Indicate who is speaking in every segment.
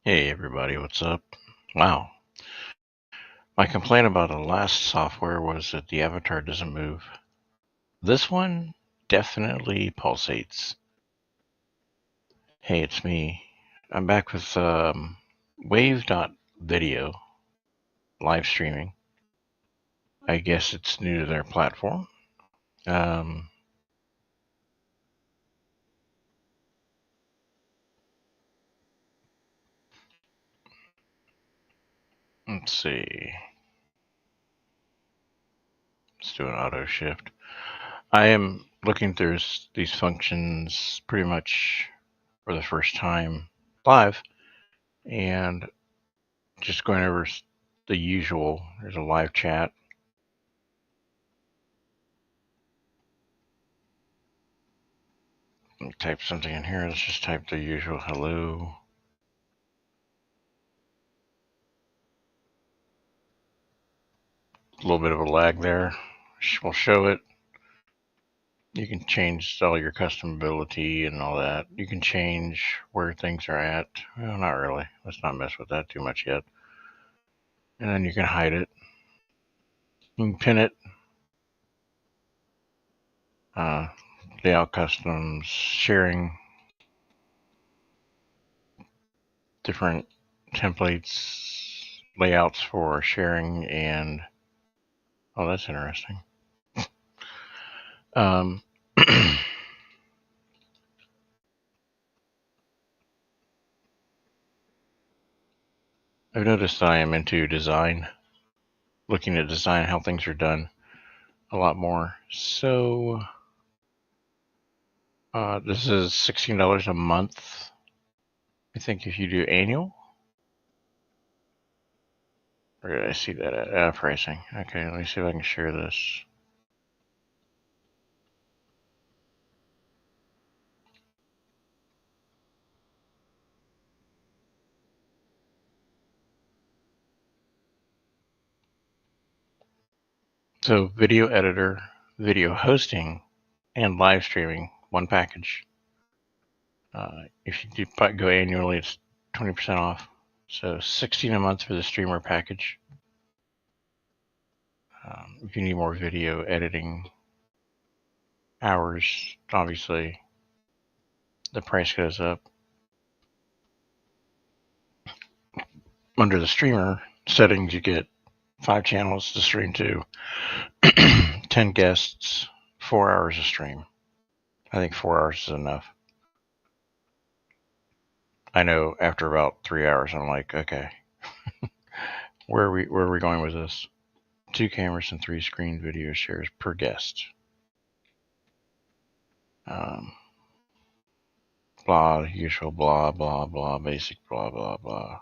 Speaker 1: Hey everybody, what's up? Wow. My complaint about the last software was that the avatar doesn't move. This one definitely pulsates. Hey, it's me. I'm back with wave.video live streaming. I guess it's new to their platform. Let's see. Let's do an auto shift. I am looking through these functions pretty much for the first time live and just going over the usual. There's a live chat. Let me type something in here. Let's just type the usual hello. A little bit of a lag there. We'll show it. You can change all your customability and all that. You can change where things are at. Well, not really. Let's not mess with that too much yet. And then you can hide it. You can pin it. Layout customs, sharing, different templates, layouts for sharing, and oh, that's interesting. I've noticed that I am into design, looking at design, how things are done a lot more. So this is $16 a month. I think if you do annual, or did I see that at pricing? Okay, let me see if I can share this. So video editor, video hosting, and live streaming, one package. If you do go annually, it's 20% off. So $16 a month for the streamer package. If you need more video editing hours, obviously the price goes up. Under the streamer settings, you get 5 channels to stream to, 10 guests, 4 hours of stream. I think 4 hours is enough. I know after about 3 hours, I'm like, okay, where are we going with this? 2 cameras and 3 screen video shares per guest. Blah, usual blah, blah, blah, basic blah, blah, blah.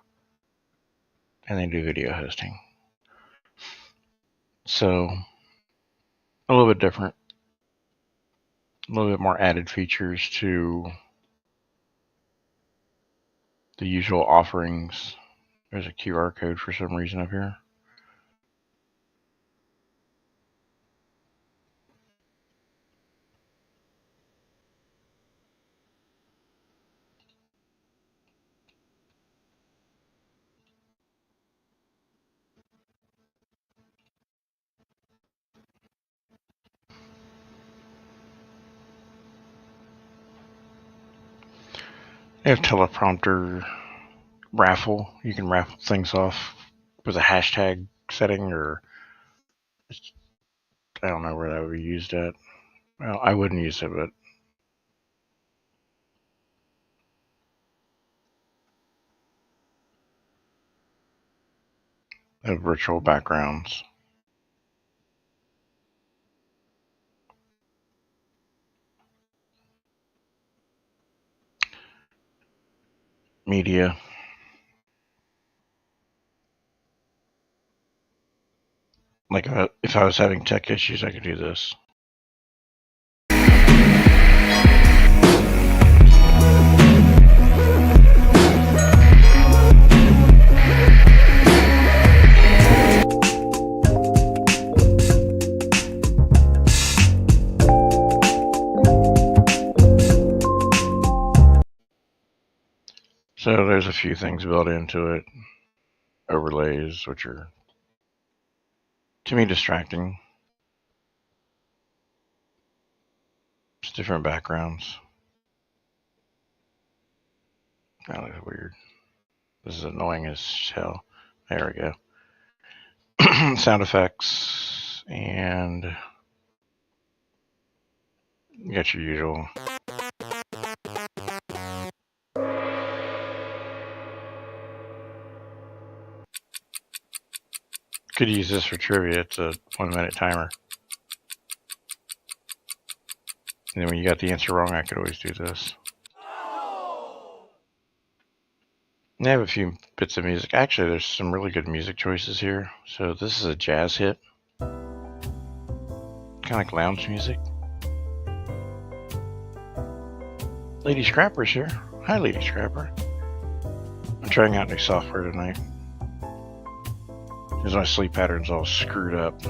Speaker 1: And they do video hosting. So, a little bit different. A little bit more added features to the usual offerings. There's a QR code for some reason up here. They have teleprompter raffle. You can raffle things off with a hashtag setting, or I don't know where that would be used at. Well, I wouldn't use it, but they have virtual backgrounds. Media. Like if I was having tech issues, I could do this. So there's a few things built into it. Overlays, which are, to me, distracting. Just different backgrounds. That looks weird. This is annoying as hell. There we go. Sound effects, and you got your usual. Could use this for trivia. It's a 1-minute timer. And then when you got the answer wrong, I could always do this. And I have a few bits of music. Actually, there's some really good music choices here. So this is a jazz hit. Kind of like lounge music. Lady Scrapper's here. Hi, Lady Scrapper. I'm trying out new software tonight. Because my sleep pattern's all screwed up.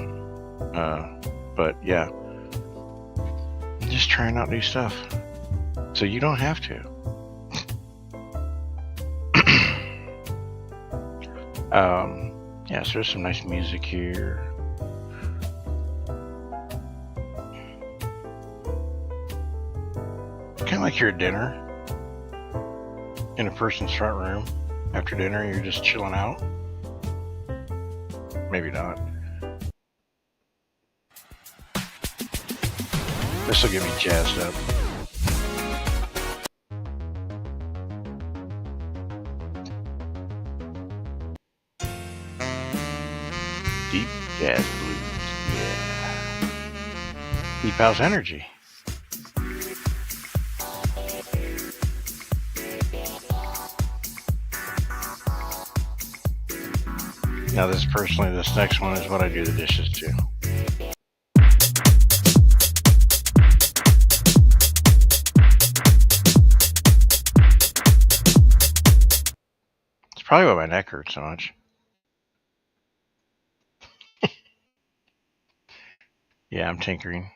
Speaker 1: But yeah. Just trying out new stuff. So you don't have to. Yeah, so there's some nice music here. Kind of like you're at dinner. In a person's front room. After dinner, you're just chilling out. Maybe not. This will get me jazzed up. Deep jazz blues. Yeah. Deep house energy. Now this next one is what I do the dishes to. It's probably why my neck hurts so much. Yeah, I'm tinkering.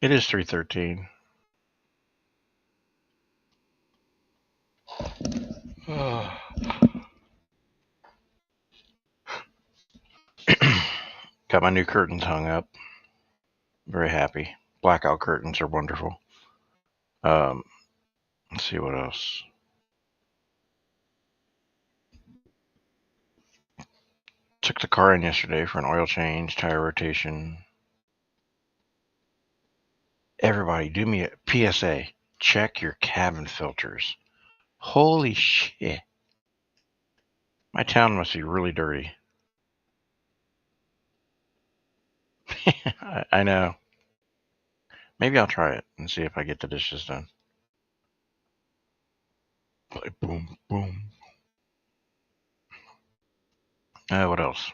Speaker 1: It is 3:13. Got my new curtains hung up. Very happy. Blackout curtains are wonderful. Let's see what else. Took the car in yesterday for an oil change, tire rotation. Everybody, do me a PSA. Check your cabin filters. Holy shit. My town must be really dirty. I know. Maybe I'll try it and see if I get the dishes done. Boom, boom. What else?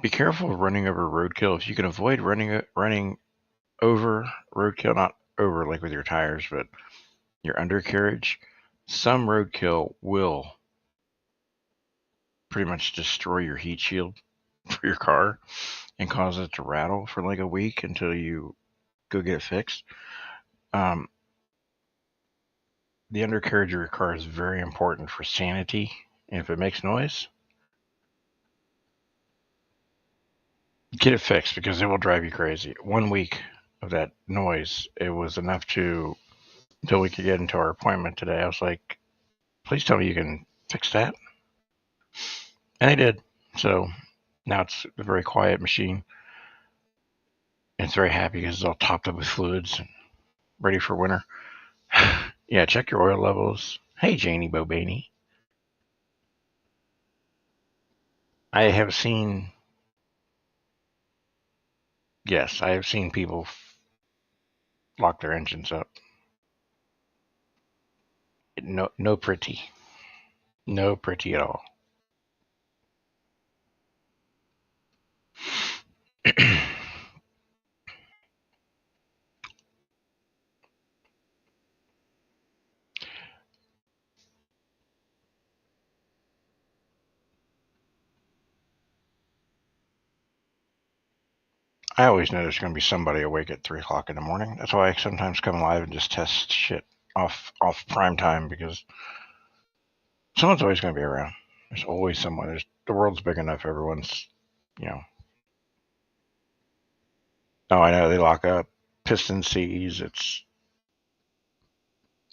Speaker 1: Be careful of running over roadkill. If you can avoid running over roadkill, not over like with your tires, but your undercarriage, some roadkill will pretty much destroy your heat shield for your car and cause it to rattle for like a week until you go get it fixed. The undercarriage of your car is very important for sanity, and if it makes noise, get it fixed because it will drive you crazy. 1 week of that noise, it was enough until we could get into our appointment today. I was like, please tell me you can fix that. And they did. So now it's a very quiet machine. And it's very happy because it's all topped up with fluids and ready for winter. Yeah, check your oil levels. Hey, Janie Bobaney. I have seen people lock their engines up. No pretty. No pretty at all. I always know there's going to be somebody awake at 3 o'clock in the morning. That's why I sometimes come live and just test shit off prime time, because someone's always going to be around. There's always someone. The world's big enough. Everyone's, you know. Oh, I know they lock up. Piston C's. It's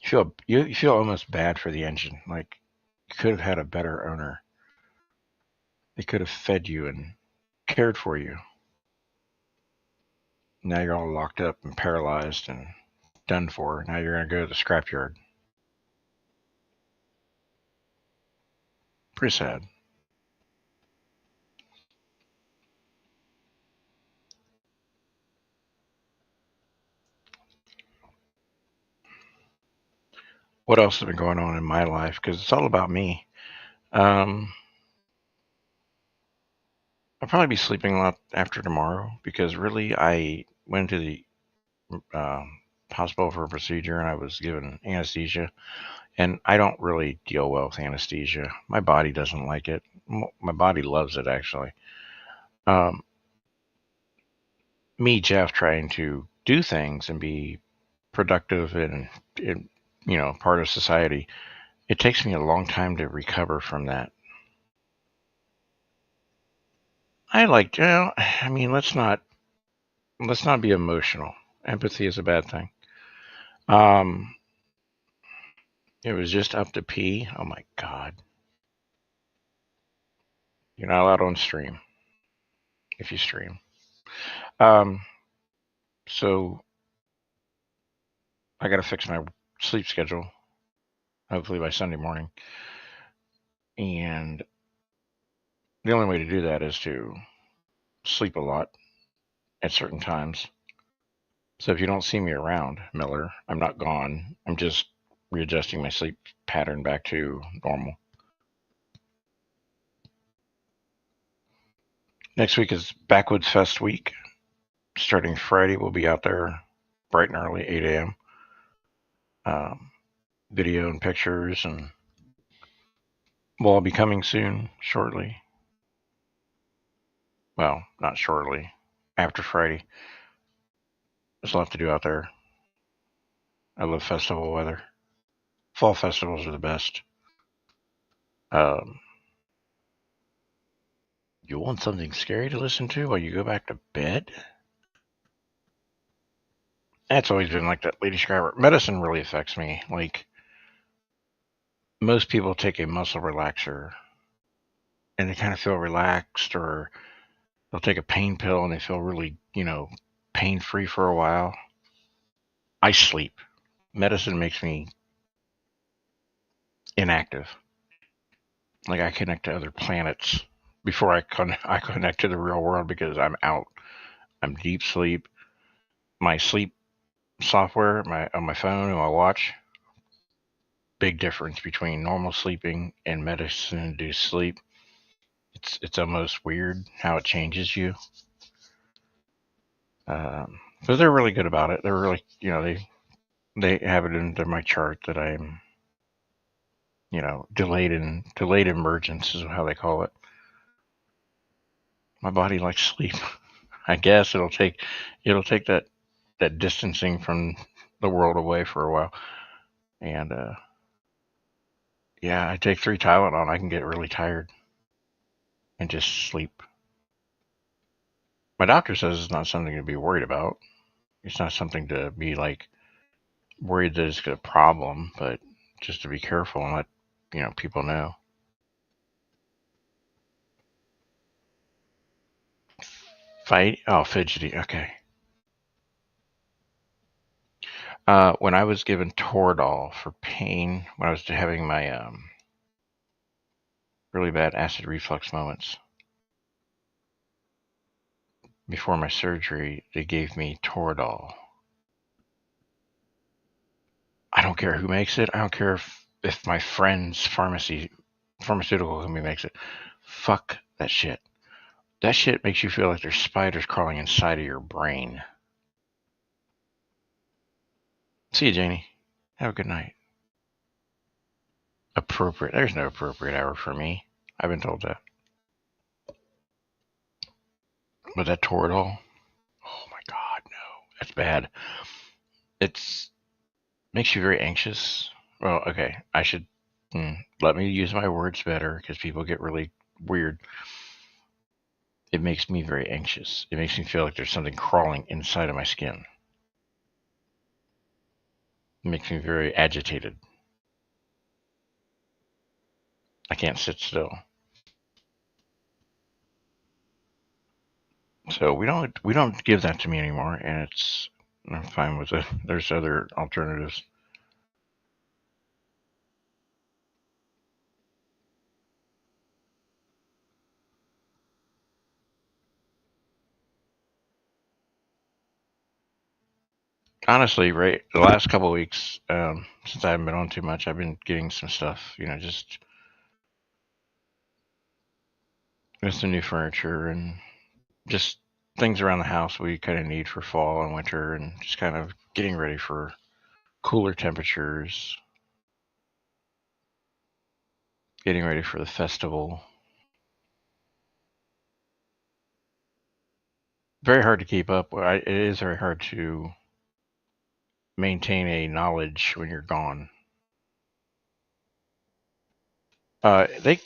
Speaker 1: you feel almost bad for the engine. Like you could have had a better owner. They could have fed you and cared for you. Now you're all locked up and paralyzed and done for. Now you're going to go to the scrapyard. Pretty sad. What else has been going on in my life? Because it's all about me. I'll probably be sleeping a lot after tomorrow, because really I went to the hospital for a procedure and I was given anesthesia. And I don't really deal well with anesthesia. My body doesn't like it. My body loves it, actually. Um, Jeff, trying to do things and be productive and part of society, it takes me a long time to recover from that. Let's not be emotional. Empathy is a bad thing. It was just up to pee. Oh my God. You're not allowed on stream if you stream. So I got to fix my sleep schedule, hopefully by Sunday morning. And the only way to do that is to sleep a lot at certain times. So if you don't see me around, Miller, I'm not gone. I'm just readjusting my sleep pattern back to normal. Next week is Backwoods Fest week. Starting Friday, we'll be out there bright and early, 8 a.m. Video and pictures, and we'll all be coming soon, shortly. Well, not shortly. After Friday. There's a lot to do out there. I love festival weather. Fall festivals are the best. You want something scary to listen to while you go back to bed? That's always been like that, Lady Scriber. Medicine really affects me. Like, most people take a muscle relaxer and they kind of feel relaxed, or they'll take a pain pill and they feel really, pain free for a while. I sleep. Medicine makes me inactive. Like, I connect to other planets before I connect to the real world, because I'm out. I'm deep sleep. My sleep software, on my phone and my watch, big difference between normal sleeping and medicine-induced sleep. It's almost weird how it changes you. But they're really good about it. They're really, they have it into my chart that I'm, delayed emergence is how they call it. My body likes sleep. I guess it'll take that distancing from the world away for a while. And yeah, I take 3 Tylenol. I can get really tired and just sleep. My doctor says it's not something to be worried about. It's not something to be like worried that it's a problem, but just to be careful and let people know. Fidgety. Okay. When I was given Toradol for pain, when I was having my really bad acid reflux moments before my surgery, they gave me Toradol. I don't care who makes it. I don't care if my friend's pharmaceutical company makes it. Fuck that shit. That shit makes you feel like there's spiders crawling inside of your brain. See you, Janie. Have a good night. Appropriate. There's no appropriate hour for me. I've been told that. But that Toradol, It's bad. It's makes you very anxious. Well, okay, I should let me use my words better because people get really weird. It makes me very anxious. It makes me feel like there's something crawling inside of my skin. It makes me very agitated. I can't sit still. So we don't give that to me anymore, and I'm fine with it. There's other alternatives. Honestly, right, the last couple of weeks, since I haven't been on too much, I've been getting some stuff, just with some new furniture and just things around the house we kind of need for fall and winter, and just kind of getting ready for cooler temperatures, getting ready for the festival. Very hard to keep up. It is very hard to maintain a knowledge when you're gone. They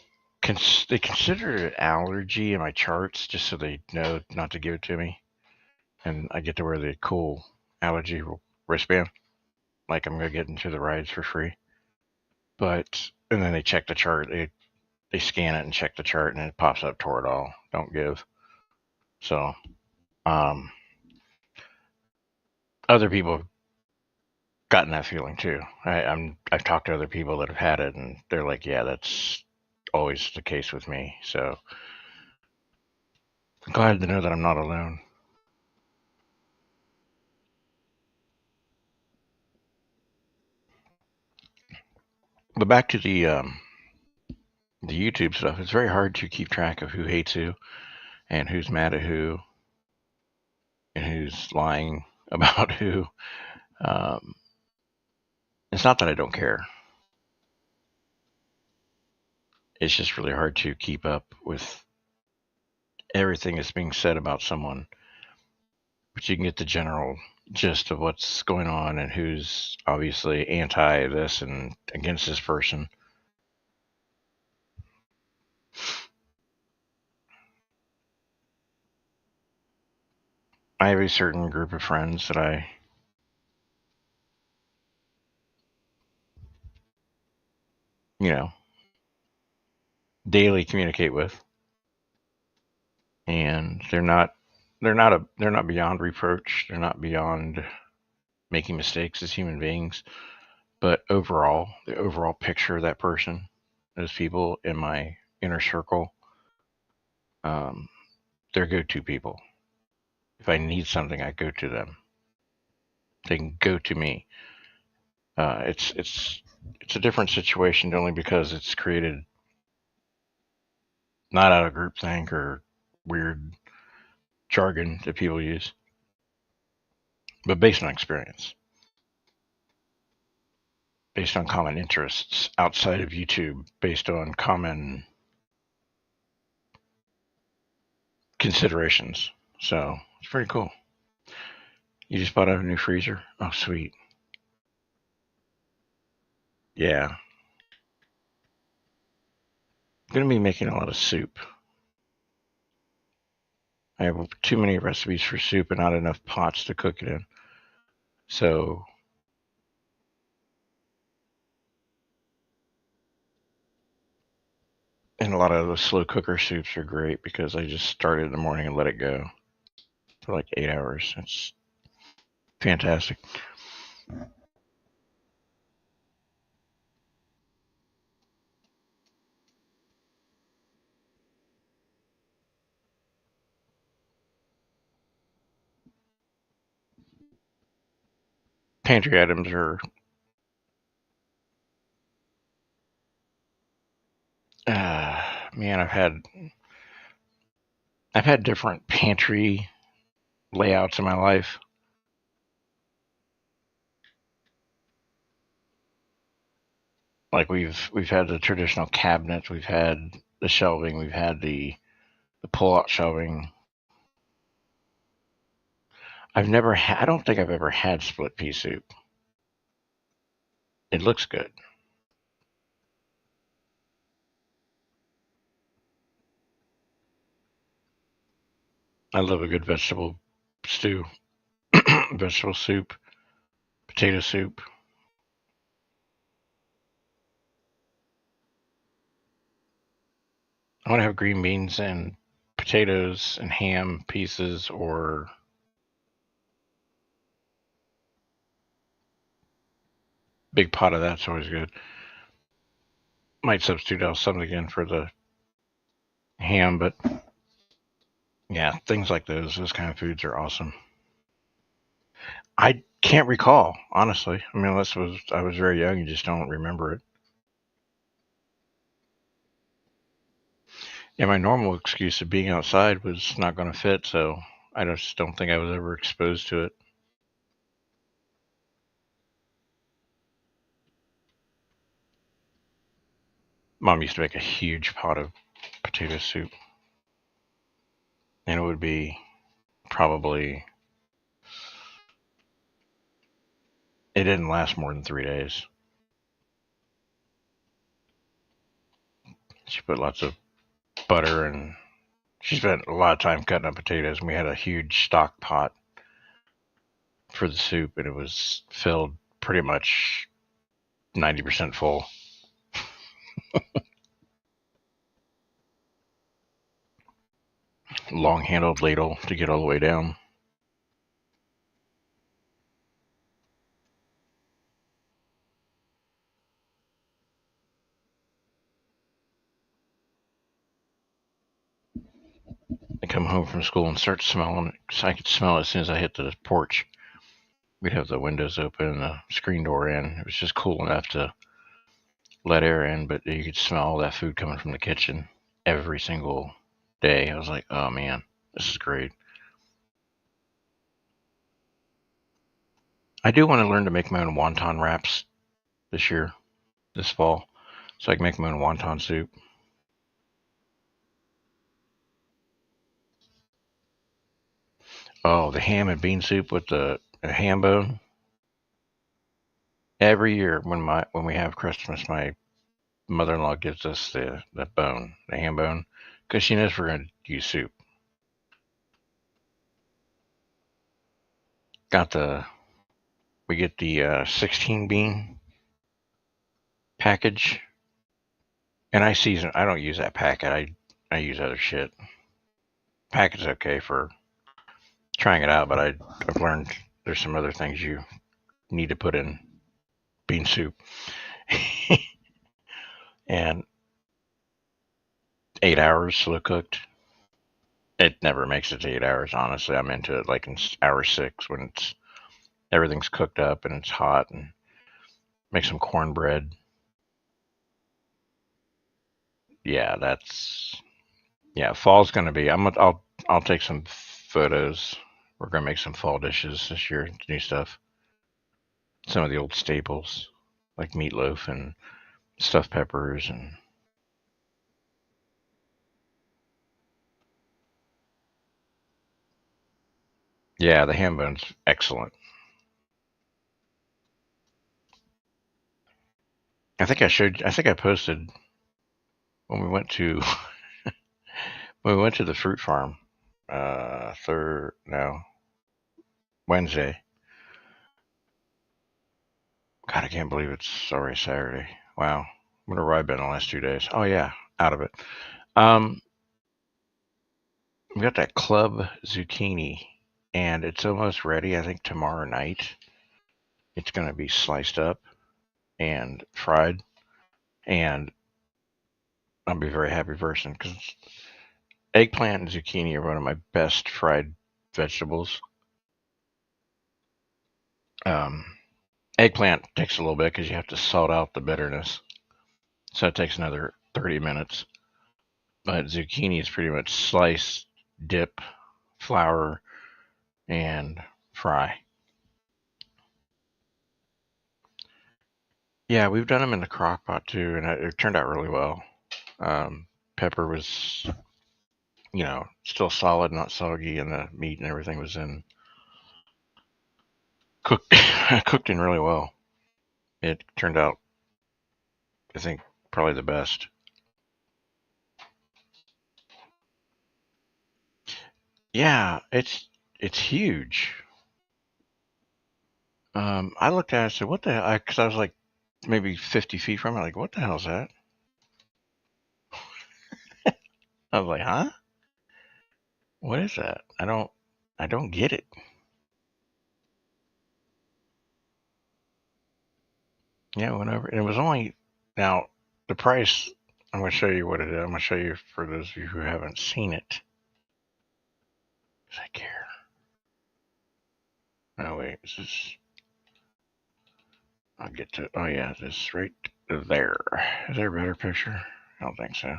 Speaker 1: they consider it an allergy in my charts just so they know not to give it to me, and I get to wear the cool allergy wristband, like I'm gonna get into the rides for free. But and then they check the chart. They scan it and check the chart, and it pops up Toradol. Don't give. So, um, other people have gotten that feeling too. I've talked to other people that have had it, and they're like, yeah, that's always the case with me. So I'm glad to know that I'm not alone. But back to the YouTube stuff. It's very hard to keep track of who hates who and who's mad at who and who's lying about who. Um, it's not that I don't care. It's just really hard to keep up with everything that's being said about someone, but you can get the general gist of what's going on and who's obviously anti this and against this person. I have a certain group of friends that I, you know, daily communicate with, and they're not beyond reproach. They're not beyond making mistakes as human beings. But overall, the overall picture of that person, those people in my inner circle, um, they're go-to people. If I need something, I go to them. They can go to me. It's a different situation only because it's created not out of groupthink or weird jargon that people use, but based on experience, based on common interests outside of YouTube, based on common considerations. So it's pretty cool. You just bought a new freezer? Oh, sweet. Yeah. I'm going to be making a lot of soup. I have too many recipes for soup and not enough pots to cook it in. So, and a lot of the slow cooker soups are great because I just start it in the morning and let it go for like 8 hours. It's fantastic. Pantry items are, man, I've had different pantry layouts in my life. Like we've had the traditional cabinets, we've had the shelving, we've had the pull out shelving. I don't think I've ever had split pea soup. It looks good. I love a good vegetable stew, vegetable soup, potato soup. I want to have green beans and potatoes and ham pieces, or big pot of that's always good. Might substitute out something again for the ham, but yeah, things like those kind of foods are awesome. I can't recall, honestly. I mean, unless I was very young, you just don't remember it. Yeah, my normal excuse of being outside was not going to fit, so I just don't think I was ever exposed to it. Mom used to make a huge pot of potato soup, and it would be probably, it didn't last more than 3 days. She put lots of butter, and she spent a lot of time cutting up potatoes, and we had a huge stock pot for the soup, and it was filled pretty much 90% full. Long handled ladle to get all the way down. I come home from school and start smelling it, so I could smell it as soon as I hit the porch. We'd have the windows open and the screen door in. It was just cool enough to let air in, but you could smell all that food coming from the kitchen every single day. I was like, oh man, this is great. I do want to learn to make my own wonton wraps this fall, so I can make my own wonton soup. Oh, the ham and bean soup with the ham bone. Every year when we have Christmas, my mother-in-law gives us the bone, the ham bone, because she knows we're going to use soup. Got the We get the 16 bean package, and I season. I don't use that packet. I use other shit. Packet's okay for trying it out, but I've learned there's some other things you need to put in bean soup. And 8 hours slow cooked. It never makes it to 8 hours. Honestly, I'm into it like in hour 6 when everything's cooked up and it's hot, and make some cornbread. Yeah, fall's gonna be. I'll take some photos. We're gonna make some fall dishes this year, new stuff. Some of the old staples like meatloaf and stuffed peppers, and yeah, the ham bone's excellent. I think I posted when we went to the fruit farm. Third no Wednesday. God, I can't believe it's already Saturday. Wow, what have I been the last 2 days? Oh yeah, out of it. Um, we got that club zucchini, and it's almost ready. I think tomorrow night it's going to be sliced up and fried, and I'll be a very happy person because eggplant and zucchini are one of my best fried vegetables. Um, Eggplant takes a little bit because you have to salt out the bitterness, so it takes another 30 minutes. But zucchini is pretty much slice, dip, flour, and fry. Yeah, we've done them in the crock pot too, and it turned out really well. Pepper was, still solid, not soggy, and the meat and everything was in. cooked in really well. It turned out, I think, probably the best. Yeah, it's huge. I looked at it and said, "What the hell?" Because I was like maybe 50 feet from it. Like, what the hell is that? I was like, huh? What is that? I don't get it. Yeah, it went over, and it was only now the price. I'm going to show you what it is. I'm going to show you for those of you who haven't seen it. Is that here? Oh wait, this is. I'll get to. Oh yeah, this right there. Is there a better picture? I don't think so.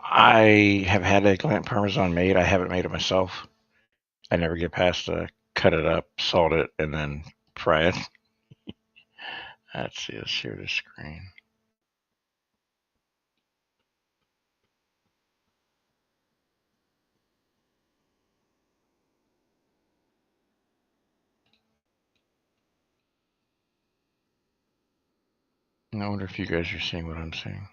Speaker 1: I have had eggplant parmesan made. I haven't made it myself. I never get past cut it up, salt it, and then fry it. Let's see. Let's share the screen. I wonder if you guys are seeing what I'm seeing.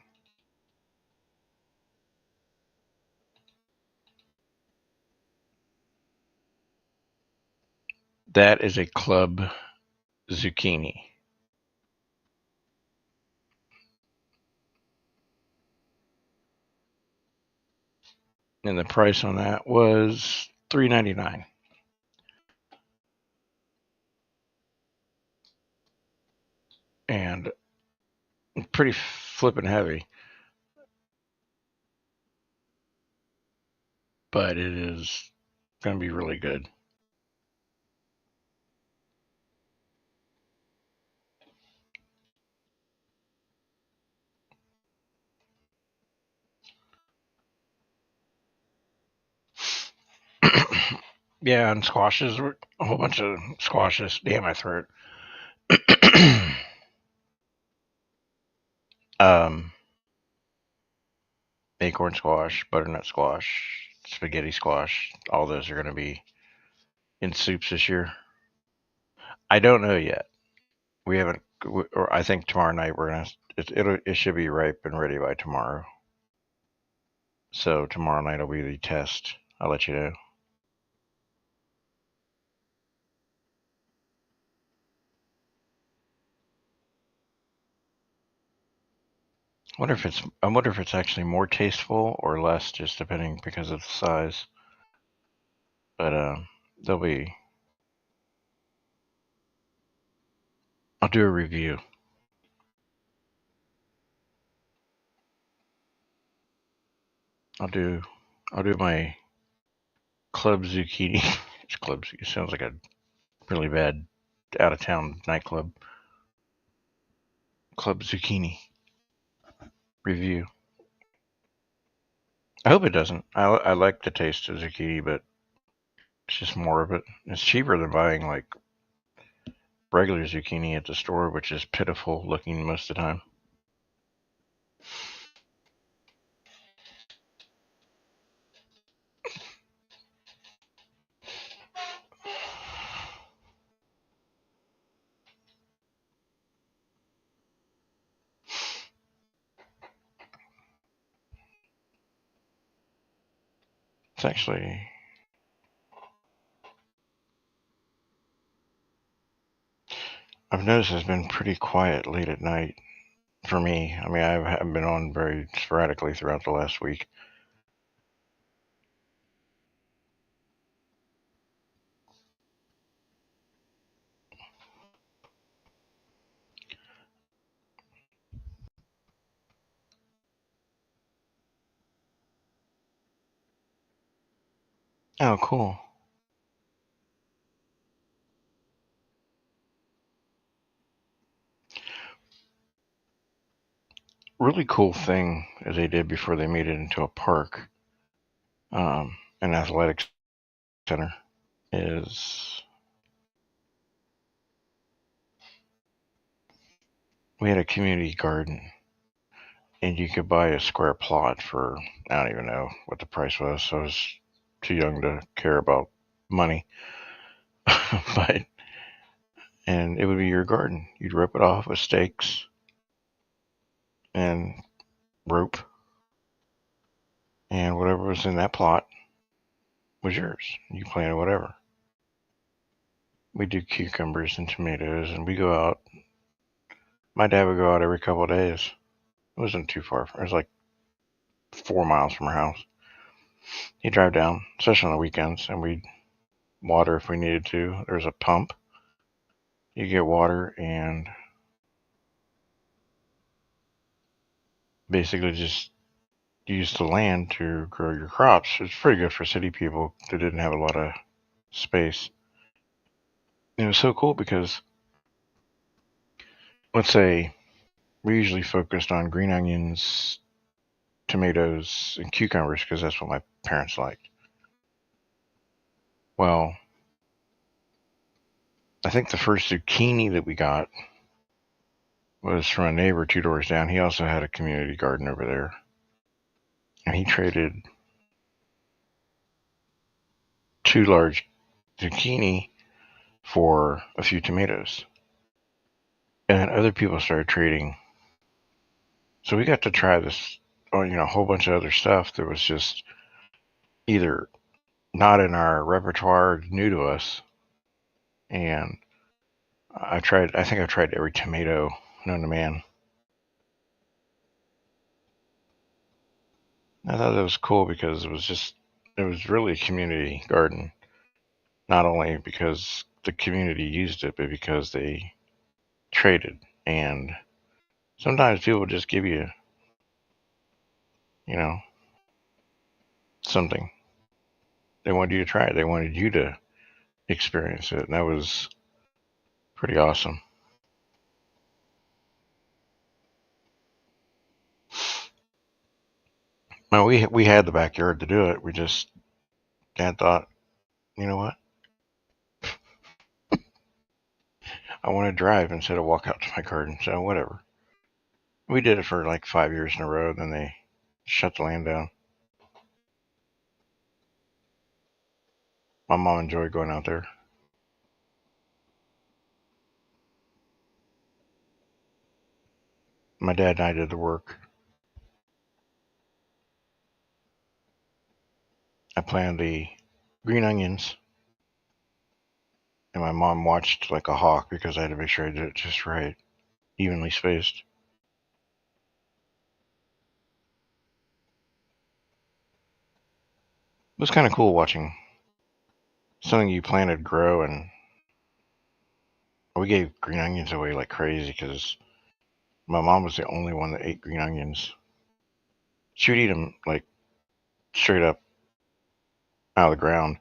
Speaker 1: That is a club zucchini. And the price on that was $3.99. And pretty flippin' heavy. But it is going to be really good. Yeah, and squashes, a whole bunch of squashes. Damn, my throat. um, acorn squash, butternut squash, spaghetti squash. All those are going to be in soups this year. I don't know yet. We haven't, or I think tomorrow night we're gonna. It should be ripe and ready by tomorrow. So tomorrow night will be the test. I'll let you know. I wonder if it's actually more tasteful or less, just depending because of the size. But there'll be. I'll do a review. I'll do. I'll do my club zucchini. It's club. It sounds like a really bad out of town nightclub. Club zucchini review. I hope it doesn't. I like the taste of zucchini, but it's just more of it. It's cheaper than buying like regular zucchini at the store, which is pitiful looking most of the time. It's actually. I've noticed it's been pretty quiet late at night for me. I mean, I've been on very sporadically throughout the last week. Oh, cool. Really cool thing that they did before they made it into a park, an athletic center, is we had a community garden, and you could buy a square plot for, I don't even know what the price was. So I was too young to care about money. But and it would be your garden. You'd rip it off with stakes and rope, and whatever was in that plot was yours. You planted whatever. We do cucumbers and tomatoes, and we go out. My dad would go out every couple of days. It wasn't too far. It was like 4 miles from our house. He'd drive down, especially on the weekends, and we'd water if we needed to. There's a pump. You get water and basically just use the land to grow your crops. It's pretty good for city people that didn't have a lot of space. And it was so cool because, let's say, we usually focused on green onions, tomatoes, and cucumbers because that's what my parents liked. Well, I think the first zucchini that we got was from a neighbor 2 doors down. He also had a community garden over there. And he traded 2 large zucchini for a few tomatoes. And then other people started trading. So we got to try this, a whole bunch of other stuff that was just either not in our repertoire or new to us. And I think I tried every tomato known to man. I thought that was cool because it was really a community garden. Not only because the community used it, but because they traded. And sometimes people just give you, you know, something. They wanted you to try it. They wanted you to experience it. And that was pretty awesome. Well, we had the backyard to do it. Dad thought, you know what? I want to drive instead of walk out to my garden. So whatever. We did it for like 5 years in a row. Then they shut the land down. My mom enjoyed going out there. My dad and I did the work. I planted the green onions, and my mom watched like a hawk because I had to make sure I did it just right, evenly spaced. It was kind of cool watching something you planted grow, and we gave green onions away like crazy because my mom was the only one that ate green onions. She would eat them like straight up out of the ground,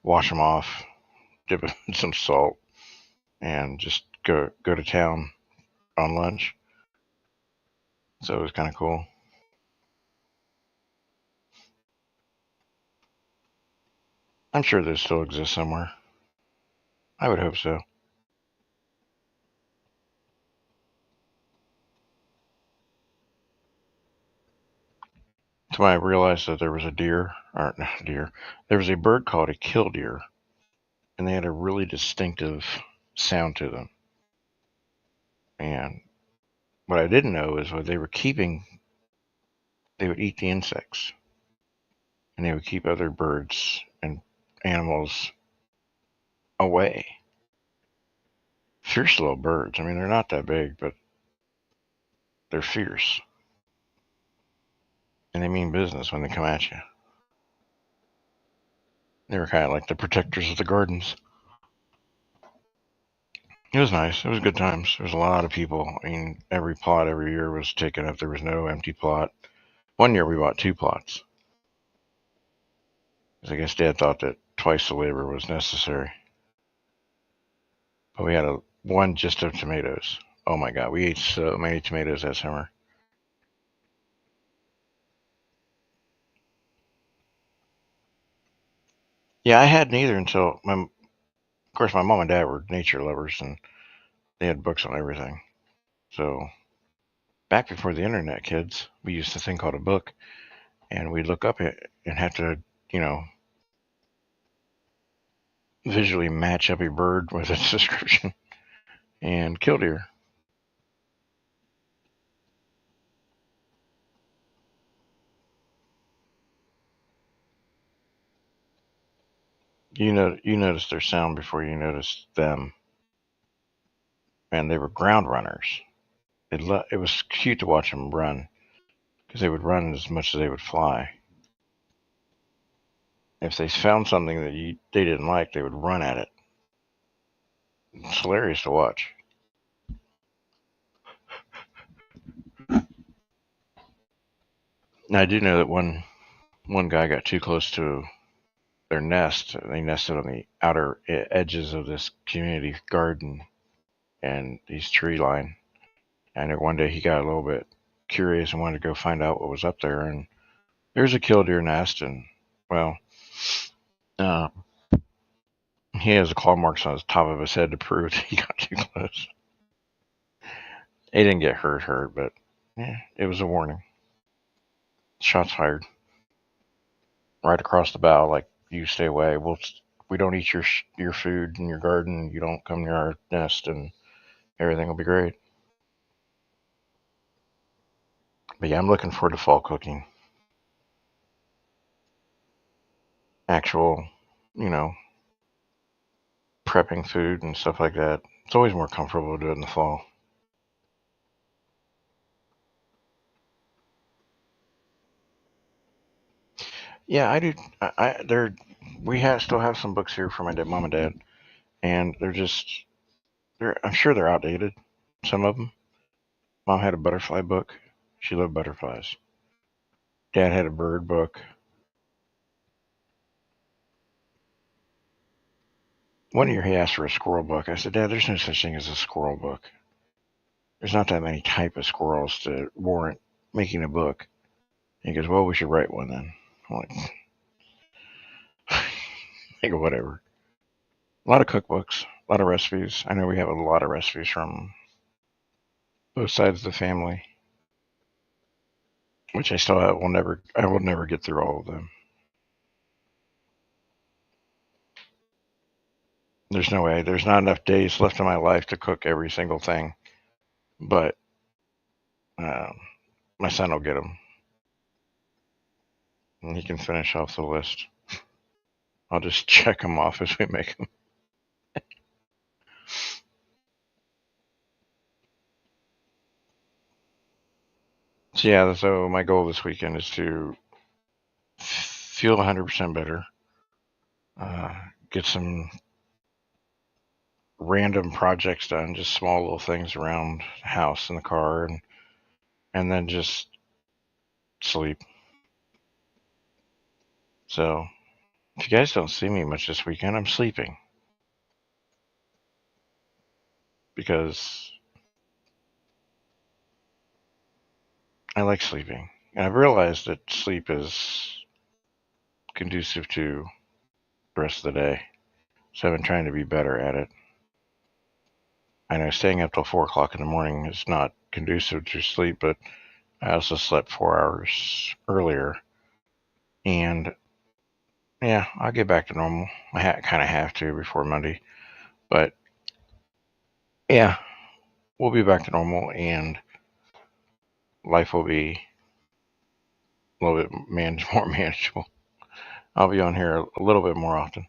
Speaker 1: wash them off, dip them in some salt, and just go to town on lunch. So it was kind of cool. I'm sure those still exist somewhere. I would hope so. So I realized that there was a deer, or not deer, there was a bird called a killdeer, and they had a really distinctive sound to them. And what I didn't know is what they were keeping, they would eat the insects, and they would keep other birds and animals away. Fierce little birds. I mean, they're not that big, but they're fierce. And they mean business when they come at you. They were kind of like the protectors of the gardens. It was nice. It was good times. There was a lot of people. I mean, every plot every year was taken up. There was no empty plot. One year we bought 2 plots. Because I guess Dad thought that twice the labor was necessary. But we had one just of tomatoes. Oh my God, we ate so many tomatoes that summer. Yeah, I had neither until of course, my mom and dad were nature lovers, and they had books on everything. So back before the internet, kids, we used a thing called a book, and we'd look up it and have to, visually match up a bird with its description and kill deer. You notice their sound before you notice them, and they were ground runners. It was cute to watch them run because they would run as much as they would fly. If they found something that they didn't like, they would run at it. It's hilarious to watch. Now I do know that one guy got too close to their nest. They nested on the outer edges of this community garden and these tree line. And one day he got a little bit curious and wanted to go find out what was up there. And there's a killdeer nest, and well, uh, he has the claw marks on the top of his head to prove that he got too close. He didn't get hurt, but yeah, it was a warning. Shots fired right across the bow, like, you stay away. We don't eat your food in your garden. You don't come near our nest, and everything will be great. But yeah, I'm looking forward to fall cooking. Actual, you know, prepping food and stuff like that. It's always more comfortable to do it in the fall. Yeah, I do. Still have some books here for my mom and dad, and I'm sure they're outdated. Some of them. Mom had a butterfly book. She loved butterflies. Dad had a bird book. One year he asked for a squirrel book. I said, Dad, there's no such thing as a squirrel book. There's not that many type of squirrels to warrant making a book. And he goes, well, we should write one then. I'm like, I go, whatever. A lot of cookbooks, a lot of recipes. I know we have a lot of recipes from both sides of the family, which I will never get through all of them. There's no way. There's not enough days left in my life to cook every single thing. But um, my son will get them, and he can finish off the list. I'll just check them off as we make them. So yeah, so my goal this weekend is to feel 100% better, uh, get some random projects done, just small little things around the house and the car, and then just sleep. So if you guys don't see me much this weekend, I'm sleeping because I like sleeping. And I've realized that sleep is conducive to the rest of the day. So I've been trying to be better at it. I know staying up till 4 o'clock in the morning is not conducive to sleep, but I also slept 4 hours earlier. And yeah, I'll get back to normal. I kind of have to before Monday. But yeah, we'll be back to normal, and life will be a little bit more manageable. I'll be on here a little bit more often.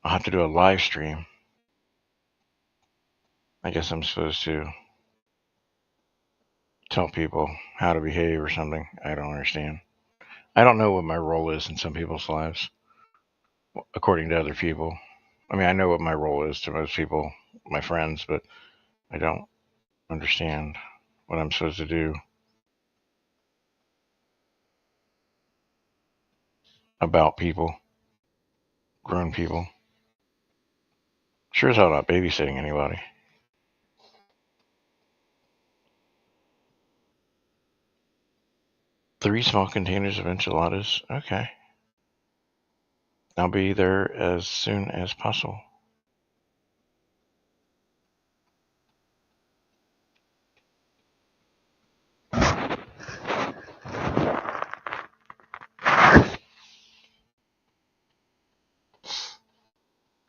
Speaker 1: I'll have to do a live stream. I guess I'm supposed to tell people how to behave or something. I don't understand. I don't know what my role is in some people's lives, according to other people. I mean, I know what my role is to most people, my friends, but I don't understand what I'm supposed to do about people, grown people. Sure as hell not babysitting anybody. Three small containers of enchiladas. Okay. I'll be there as soon as possible.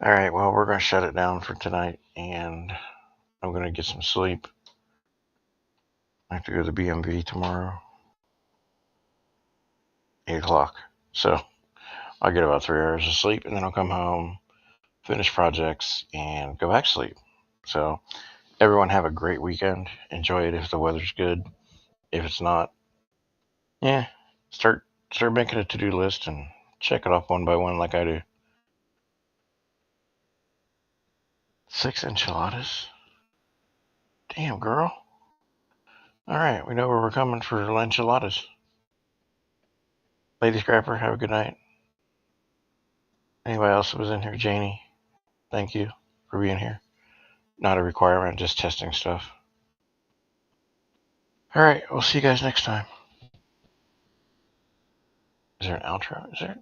Speaker 1: Alright, well, we're going to shut it down for tonight, and I'm going to get some sleep. I have to go to the BMV tomorrow, 8 o'clock. So I'll get about 3 hours of sleep, and then I'll come home, finish projects, and go back to sleep. So everyone have a great weekend. Enjoy it if the weather's good. If it's not, yeah, start making a to-do list and check it off one by one like I do. 6 enchiladas? Damn, girl. Alright, we know where we're coming for enchiladas. Lady Scrapper, have a good night. Anybody else that was in here? Janie, thank you for being here. Not a requirement, just testing stuff. Alright, we'll see you guys next time. Is there an outro? Is there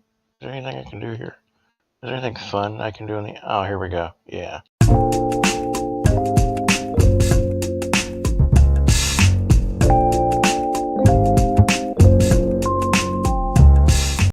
Speaker 1: anything I can do here? Is there anything fun I can do in the... Oh, here we go. Yeah.